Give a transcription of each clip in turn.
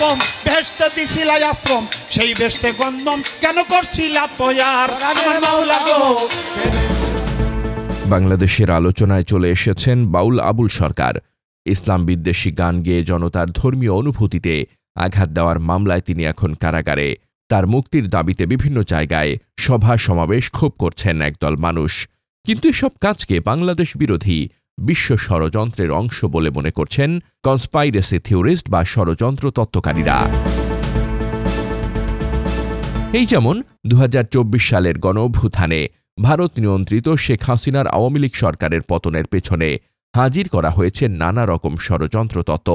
আপন বেহেশতে দিছিলা আশ্রম সেই বেহেশতে গন্ধম কেন করছিলা তৈয়ার আমার মাওলা গো। বাংলাদেশের আলোচনায় চলে এসেছেন বাউল আবুল সরকার। ইসলাম বিদ্বেষী গান গেয়ে জনতার ধর্মীয় অনুভূতিতে আঘাত দেওয়ার মামলায় তিনি এখন কারাগারে। তার মুক্তির দাবিতে বিভিন্ন জায়গায় সভা সমাবেশ ক্ষোভ করছেন একদল মানুষ। কিন্তু এসব কাজকে বাংলাদেশ বিরোধী বিশ্ব ষড়যন্ত্রের অংশ বলে মনে করছেন কনস্পাইরেসি থিওরিস্ট বা ষড়যন্ত্র তত্ত্বকারীরা। এই যেমন ২০২৪ সালের গণঅভ্যুত্থানে ভারত নিয়ন্ত্রিত শেখ হাসিনার আওয়ামী লীগ সরকারের পতনের পেছনে হাজির করা হয়েছে নানা রকম ষড়যন্ত্র তত্ত্ব।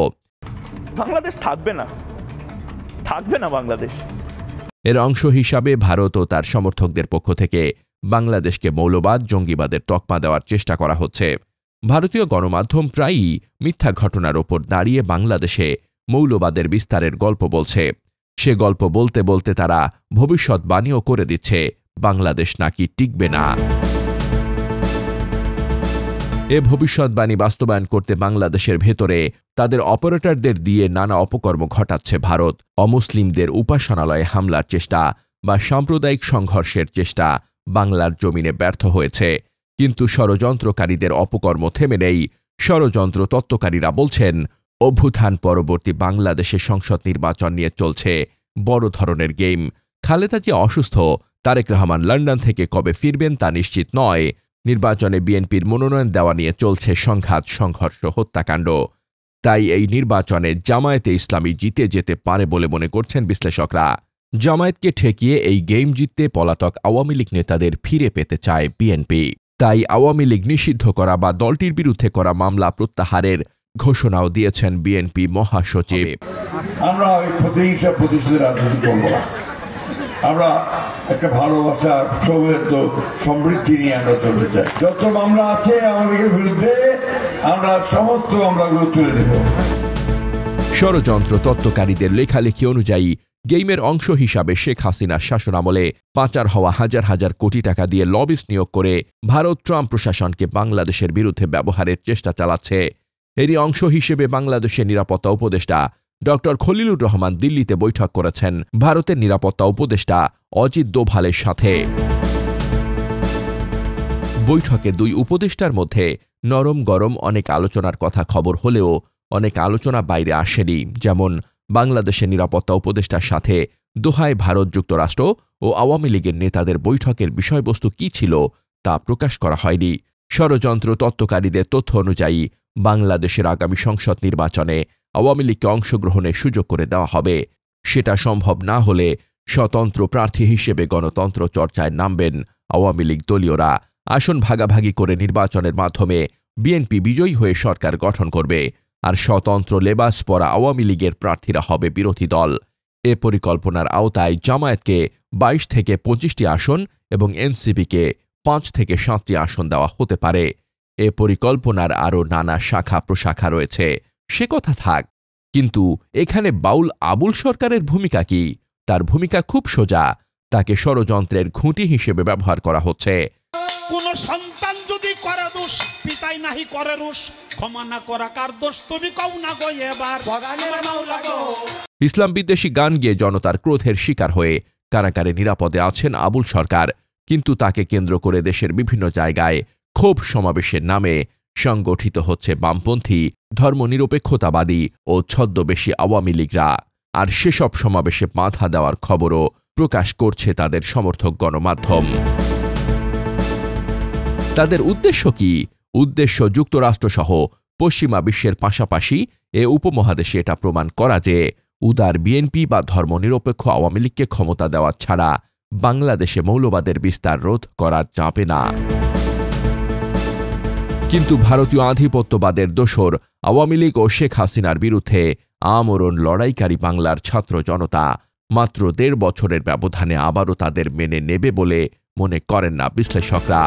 বাংলাদেশ থাকবে না বাংলাদেশ। এর অংশ হিসাবে ভারত ও তার সমর্থকদের পক্ষ থেকে বাংলাদেশকে মৌলবাদ জঙ্গিবাদের তকমা দেওয়ার চেষ্টা করা হচ্ছে। ভারতীয় গণমাধ্যম প্রায়ই মিথ্যা ঘটনার ওপর দাঁড়িয়ে বাংলাদেশে মৌলবাদের বিস্তারের গল্প বলছে। সে গল্প বলতে বলতে তারা ভবিষ্যৎবাণীও করে দিচ্ছে বাংলাদেশ নাকি টিকবে না। এ ভবিষ্যৎবাণী বাস্তবায়ন করতে বাংলাদেশের ভেতরে তাদের অপারেটরদের দিয়ে নানা অপকর্ম ঘটাচ্ছে ভারত। অমুসলিমদের উপাসনালয়ে হামলার চেষ্টা বা সাম্প্রদায়িক সংঘর্ষের চেষ্টা বাংলার জমিনে ব্যর্থ হয়েছে। কিন্তু ষড়যন্ত্রকারীদের অপকর্ম থেমে নেই। ষড়যন্ত্র তত্ত্বকারীরা বলছেন, অভ্যুত্থান পরবর্তী বাংলাদেশে সংসদ নির্বাচন নিয়ে চলছে বড় ধরনের গেম। খালেদা জিয়া অসুস্থ, তারেক রহমান লন্ডন থেকে কবে ফিরবেন তা নিশ্চিত নয়। নির্বাচনে বিএনপির মনোনয়ন দেওয়া নিয়ে চলছে সংঘাত, সংঘর্ষ, হত্যাকাণ্ড। তাই এই নির্বাচনে জামায়াতে ইসলামী জিতে যেতে পারে বলে মনে করছেন বিশ্লেষকরা। জামায়াতকে ঠেকিয়ে এই গেম জিততে পলাতক আওয়ামী লীগ নেতাদের ফিরে পেতে চায় বিএনপি। তাই আওয়ামী লীগ নিষিদ্ধ করা বা দলটির বিরুদ্ধে করা মামলা প্রত্যাহারের ঘোষণাও দিয়েছেন বিএনপি মহাসচিব। আমরা ওই প্রতিহিংসা প্রতিশোধের রাজনীতি করব না। আমরা একটা ভালোবাসা, সৌহার্দ্য, সমৃদ্ধি নিয়ে আমরা চলতে চাই। যত মামলা আছে আমাদের বিরুদ্ধে আমরা সমস্ত মামলাগুলো তুলে নেব। ষড়যন্ত্র তত্ত্বকারীদের লেখালেখি অনুযায়ী গেইমের অংশ হিসাবে শেখ হাসিনার শাসনামলে পাচার হওয়া হাজার হাজার কোটি টাকা দিয়ে লবিস্ট নিয়োগ করে ভারত ট্রাম্প প্রশাসনকে বাংলাদেশের বিরুদ্ধে ব্যবহারের চেষ্টা চালাচ্ছে। এরই অংশ হিসেবে বাংলাদেশের নিরাপত্তা উপদেষ্টা ড খলিলুর রহমান দিল্লিতে বৈঠক করেছেন ভারতের নিরাপত্তা উপদেষ্টা অজিত দোভালের সাথে। বৈঠকে দুই উপদেষ্টার মধ্যে নরম গরম অনেক আলোচনার কথা খবর হলেও অনেক আলোচনা বাইরে আসেনি। যেমন বাংলাদেশের নিরাপত্তা উপদেষ্টার সাথে দোহায় ভারত, যুক্তরাষ্ট্র ও আওয়ামী লীগের নেতাদের বৈঠকের বিষয়বস্তু কী ছিল তা প্রকাশ করা হয়নি। ষড়যন্ত্র তত্ত্বকারীদের তথ্য অনুযায়ী বাংলাদেশের আগামী সংসদ নির্বাচনে আওয়ামী লীগকে অংশগ্রহণের সুযোগ করে দেওয়া হবে। সেটা সম্ভব না হলে স্বতন্ত্র প্রার্থী হিসেবে গণতন্ত্র চর্চায় নামবেন আওয়ামী লীগ দলীয়রা। আসন ভাগাভাগি করে নির্বাচনের মাধ্যমে বিএনপি বিজয়ী হয়ে সরকার গঠন করবে, আর স্বতন্ত্র লেবাস পরা আওয়ামী লীগের প্রার্থীরা হবে বিরোধী দল। এ পরিকল্পনার আওতায় জামায়াতকে ২২ থেকে ২৫টি আসন এবং এনসিপিকে ৫ থেকে ৭টি আসন দেওয়া হতে পারে। এ পরিকল্পনার আরও নানা শাখা প্রশাখা রয়েছে, সে কথা থাক। কিন্তু এখানে বাউল আবুল সরকারের ভূমিকা কি? তার ভূমিকা খুব সোজা। তাকে ষড়যন্ত্রের ঘুঁটি হিসেবে ব্যবহার করা হচ্ছে। কোন সন্তান যদি করে দোষ, পিতাই নাহি করে রোষ, ক্ষমা না করা কার দোষ তুমি কও না গো এবার আমার মাওলা গো। ইসলাম বিদ্বেষী গান গেয়ে জনতার ক্রোধের শিকার হয়ে কারাগারে নিরাপদে আছেন আবুল সরকার। কিন্তু তাকে কেন্দ্র করে দেশের বিভিন্ন জায়গায় ক্ষোভ সমাবেশের নামে সংগঠিত হচ্ছে বামপন্থী, ধর্মনিরপেক্ষতাবাদী ও ছদ্মবেশী আওয়ামী লীগরা। আর সেসব সমাবেশে বাধা দেওয়ার খবরও প্রকাশ করছে তাদের সমর্থক গণমাধ্যম। তাদের উদ্দেশ্য কি? উদ্দেশ্য যুক্তরাষ্ট্রসহ পশ্চিমা বিশ্বের পাশাপাশি এ উপমহাদেশে এটা প্রমাণ করা যে উদার বিএনপি বা ধর্মনিরপেক্ষ আওয়ামী লীগকে ক্ষমতা দেওয়া ছাড়া বাংলাদেশে মৌলবাদের বিস্তার রোধ করা যাবে না। কিন্তু ভারতীয় আধিপত্যবাদের দোসর আওয়ামী লীগ ও শেখ হাসিনার বিরুদ্ধে আমরণ লড়াইকারী বাংলার ছাত্র জনতা মাত্র ১.৫ বছরের ব্যবধানে আবারও তাদের মেনে নেবে বলে মনে করেন না বিশ্লেষকরা।